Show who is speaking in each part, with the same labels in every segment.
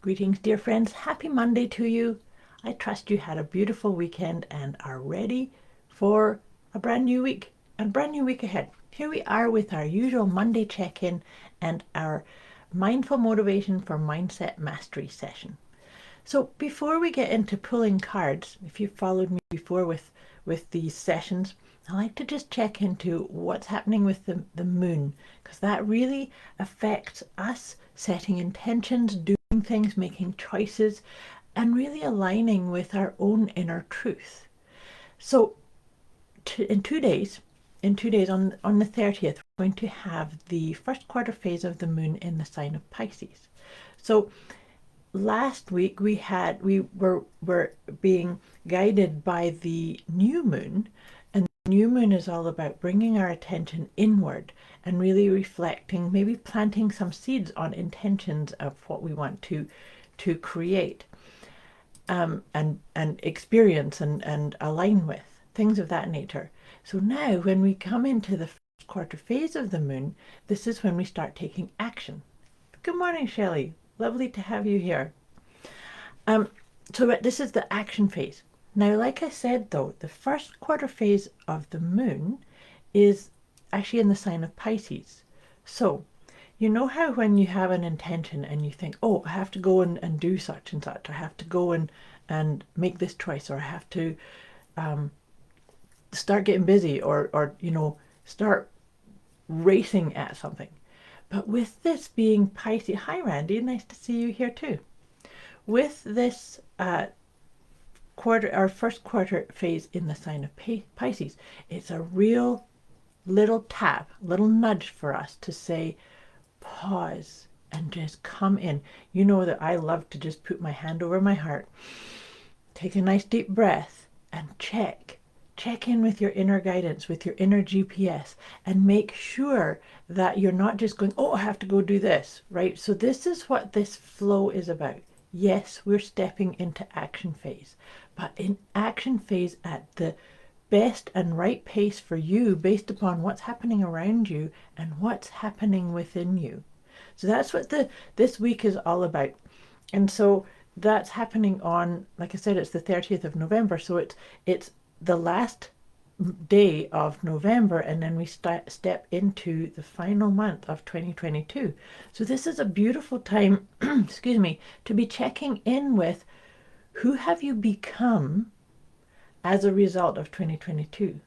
Speaker 1: Greetings, dear friends. Happy Monday to you. I trust you had a beautiful weekend and are ready for a brand new week and brand new week ahead. Here we are with our usual Monday check-in and our Mindful Motivation for Mindset Mastery session. So before we get into pulling cards, if you've followed me before with these sessions, I like to just check into what's happening with the moon, because that really affects us setting intentions, doing things, making choices, and really aligning with our own inner truth. So in 2 days, on the 30th, we're going to have the first quarter phase of the moon in the sign of Pisces. So last week we were being guided by the new moon, and the new moon is all about bringing our attention inward and really reflecting, maybe planting some seeds on intentions of what we want to create, and experience and align with things of that nature. So now when we come into the first quarter phase of the moon, this is when we start taking action. Good morning, Shelley. Lovely to have you here. So this is the action phase. Now, like I said, though, the first quarter phase of the moon is actually in the sign of Pisces. So, you know how when you have an intention and you think, oh, I have to go and do such and such, I have to go and make this choice, or I have to start getting busy, or start racing at something. But with this being Pisces, hi Randy, nice to see you here too. With this first quarter phase in the sign of Pisces, it's a real little tap, little nudge for us to say, pause and just come in. You know that I love to just put my hand over my heart, take a nice deep breath, and check in with your inner guidance, with your inner GPS, and make sure that you're not just going, oh, I have to go do this, right? So this is what this flow is about. Yes, we're stepping into action phase, but in action phase at the best and right pace for you, based upon what's happening around you and what's happening within you. So that's what this week is all about. And so that's happening on, like I said, it's the 30th of November. So it's the last day of November, and then we step into the final month of 2022. So this is a beautiful time, excuse me, to be checking in with who have you become as a result of 2022,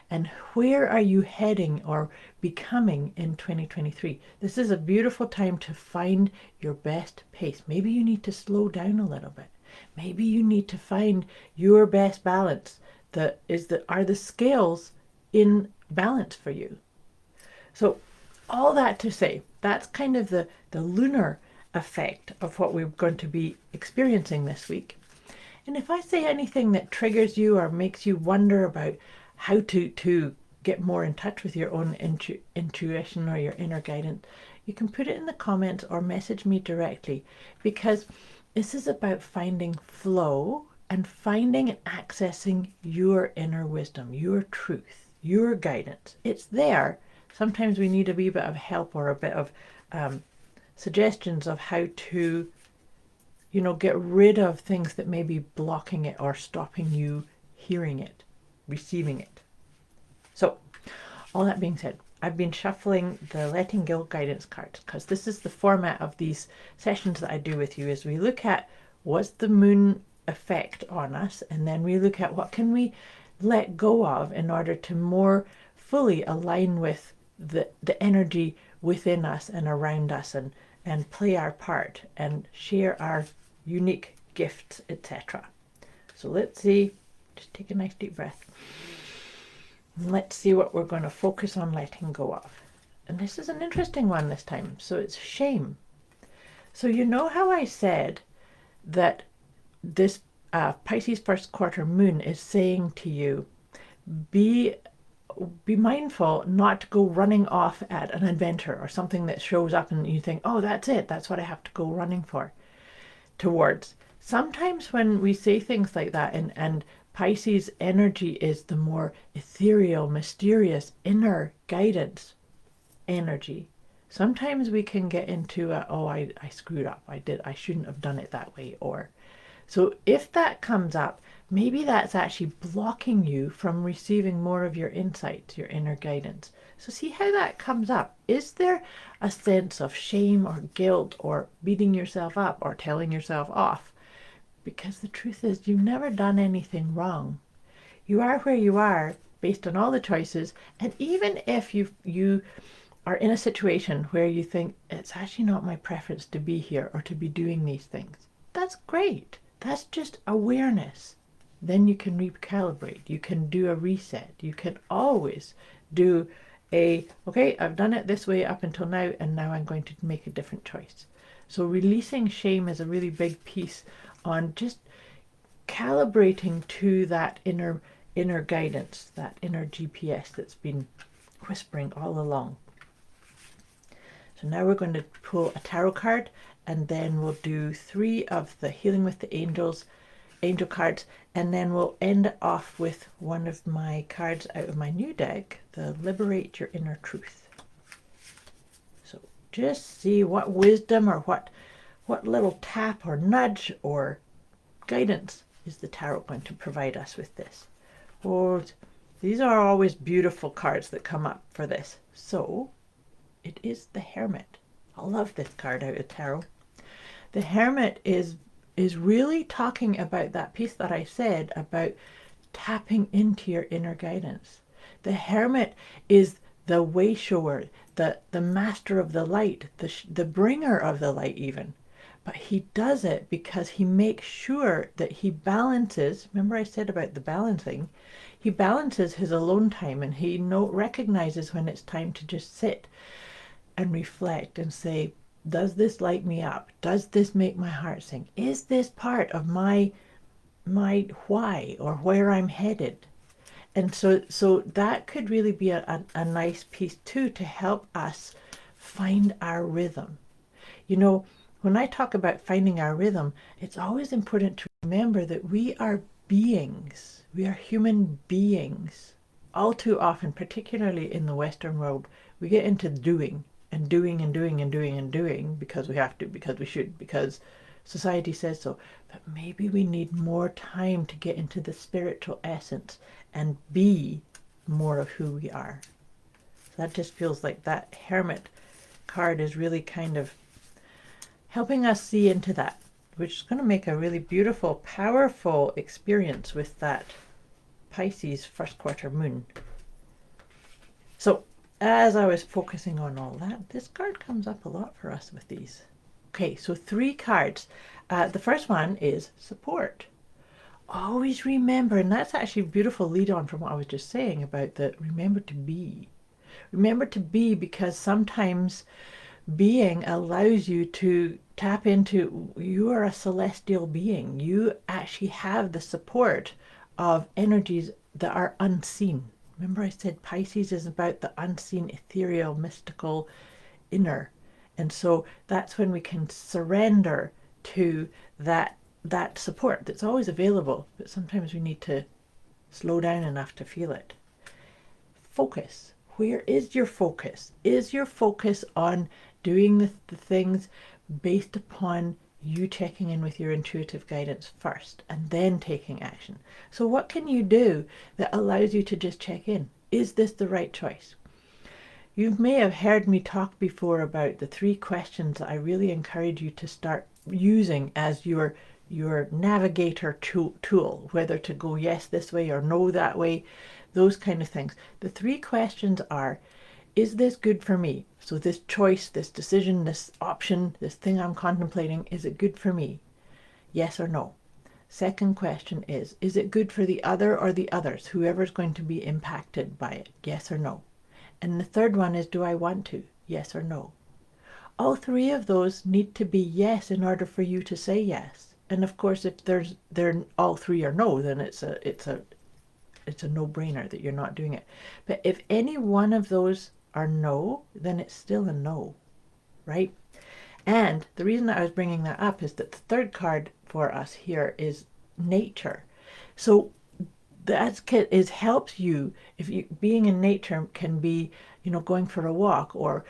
Speaker 1: and where are you heading or becoming in 2023. This is a beautiful time to find your best pace. Maybe you need to slow down a little bit. Maybe you need to find your best balance. Are the scales in balance for you? So all that to say, that's kind of the lunar effect of what we're going to be experiencing this week. And if I say anything that triggers you or makes you wonder about how to get more in touch with your own intuition or your inner guidance, you can put it in the comments or message me directly, because this is about finding flow and finding and accessing your inner wisdom, your truth, your guidance. It's there. Sometimes we need a wee bit of help or a bit of suggestions of how to, get rid of things that may be blocking it or stopping you hearing it, receiving it. So, all that being said, I've been shuffling the Letting Go guidance cards, because this is the format of these sessions that I do with you, is we look at what's the moon effect on us, and then we look at what can we let go of in order to more fully align with the energy within us and around us, and play our part and share our unique gifts, etc. So let's see, just take a nice deep breath. Let's see what we're going to focus on letting go of. And this is an interesting one this time. So it's shame. So you know how I said that this Pisces first quarter moon is saying to you, be mindful not to go running off at an adventure or something that shows up and you think, oh, that's it, that's what I have to go running towards. Sometimes when we say things like that, and Pisces energy is the more ethereal, mysterious, inner guidance energy, Sometimes we can get into I screwed up. I shouldn't have done it that way. Or so if that comes up, maybe that's actually blocking you from receiving more of your insights, your inner guidance. So see how that comes up. Is there a sense of shame or guilt or beating yourself up or telling yourself off? Because the truth is, you've never done anything wrong. You are where you are based on all the choices. And even if you are in a situation where you think it's actually not my preference to be here or to be doing these things, that's great. That's just awareness. Then you can recalibrate. You can do a reset. You can always do okay, I've done it this way up until now, and now I'm going to make a different choice. So releasing shame is a really big piece on just calibrating to that inner guidance, that inner GPS that's been whispering all along. So now we're going to pull a tarot card, and then we'll do 3 of the Healing with the Angels angel cards, and then we'll end off with one of my cards out of my new deck, the Liberate Your Inner Truth. So just see what wisdom or what little tap or nudge or guidance is the tarot going to provide us with this. Oh, these are always beautiful cards that come up for this. So it is the Hermit. I love this card out of tarot. The Hermit is really talking about that piece that I said about tapping into your inner guidance. The Hermit is the way shower, the master of the light, the bringer of the light even. But he does it because he makes sure that he balances. Remember I said about the balancing? He balances his alone time, and he recognizes when it's time to just sit and reflect and say, does this light me up? Does this make my heart sing? Is this part of my why or where I'm headed? And so that could really be a nice piece too, to help us find our rhythm. You know, when I talk about finding our rhythm, it's always important to remember that we are beings. We are human beings. All too often, particularly in the Western world, we get into doing and doing and doing and doing and doing because we have to, because we should, because society says so. But maybe we need more time to get into the spiritual essence and be more of who we are. So that just feels like that Hermit card is really kind of helping us see into that, which is going to make a really beautiful, powerful experience with that Pisces first quarter moon. So as I was focusing on all that, this card comes up a lot for us with these. Okay, so 3 cards. The first one is support. Always remember, and that's actually a beautiful lead on from what I was just saying about the remember to be. Remember to be, because sometimes being allows you to tap into, you are a celestial being. You actually have the support of energies that are unseen. Remember I said Pisces is about the unseen, ethereal, mystical, inner. And so that's when we can surrender to that support that's always available, but sometimes we need to slow down enough to feel it. Focus. Where is your focus? Is your focus on doing the things based upon you checking in with your intuitive guidance first and then taking action? So what can you do that allows you to just check in? Is this the right choice? You may have heard me talk before about the 3 questions that I really encourage you to start using as your navigator tool, whether to go yes this way or no that way, those kind of things. The 3 questions are, is this good for me? So this choice, this decision, this option, this thing I'm contemplating, is it good for me? Yes or no. Second question is it good for the other or the others, whoever's going to be impacted by it? Yes or no. And the third one is, do I want to? Yes or no. All 3 of those need to be yes in order for you to say yes. And of course, if they're all 3 are no, then it's a no-brainer that you're not doing it. But if any one of those are no, then it's still a no, right? And the reason that I was bringing that up is that the 3rd card for us here is nature. So that helps you, if you being in nature can be, going for a walk or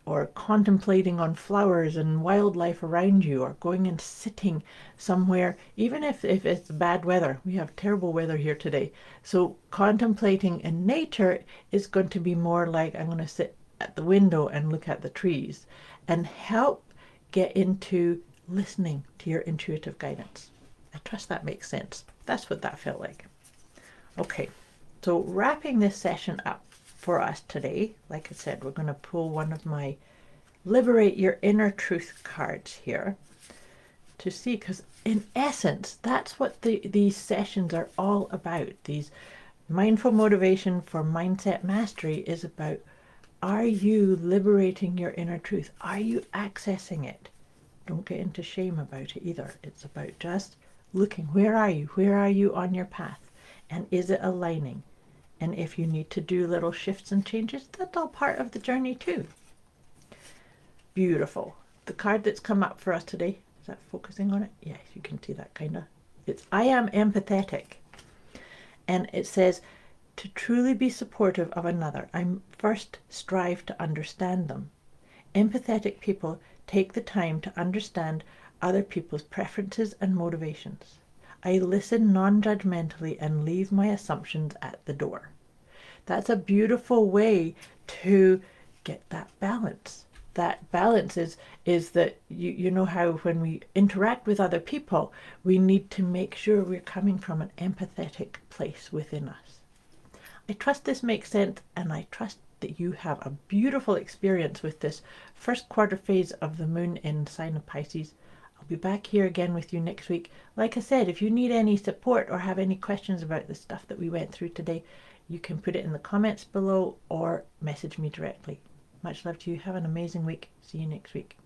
Speaker 1: or contemplating on flowers and wildlife around you, or going and sitting somewhere, even if it's bad weather. We have terrible weather here today. So contemplating in nature is going to be more like, I'm going to sit at the window and look at the trees and help get into listening to your intuitive guidance. I trust that makes sense. That's what that felt like. Okay, so wrapping this session up for us today, like I said, we're going to pull one of my Liberate Your Inner Truth cards here to see, because in essence, that's what these sessions are all about. These mindful motivation for mindset mastery is about, are you liberating your inner truth? Are you accessing it? Don't get into shame about it either. It's about just looking, where are you? Where are you on your path? And is it aligning? And if you need to do little shifts and changes, that's all part of the journey too. Beautiful. The card that's come up for us today, is that focusing on it? Yes, you can see that kind of. It's I am empathetic. And it says, to truly be supportive of another, I first strive to understand them. Empathetic people take the time to understand other people's preferences and motivations. I listen non-judgmentally and leave my assumptions at the door. That's a beautiful way to get that balance. That balance is that you know how when we interact with other people, we need to make sure we're coming from an empathetic place within us. I trust this makes sense, and I trust that you have a beautiful experience with this first quarter phase of the moon in sign of Pisces. I'll be back here again with you next week. Like I said, if you need any support or have any questions about the stuff that we went through today, you can put it in the comments below or message me directly. Much love to you. Have an amazing week. See you next week.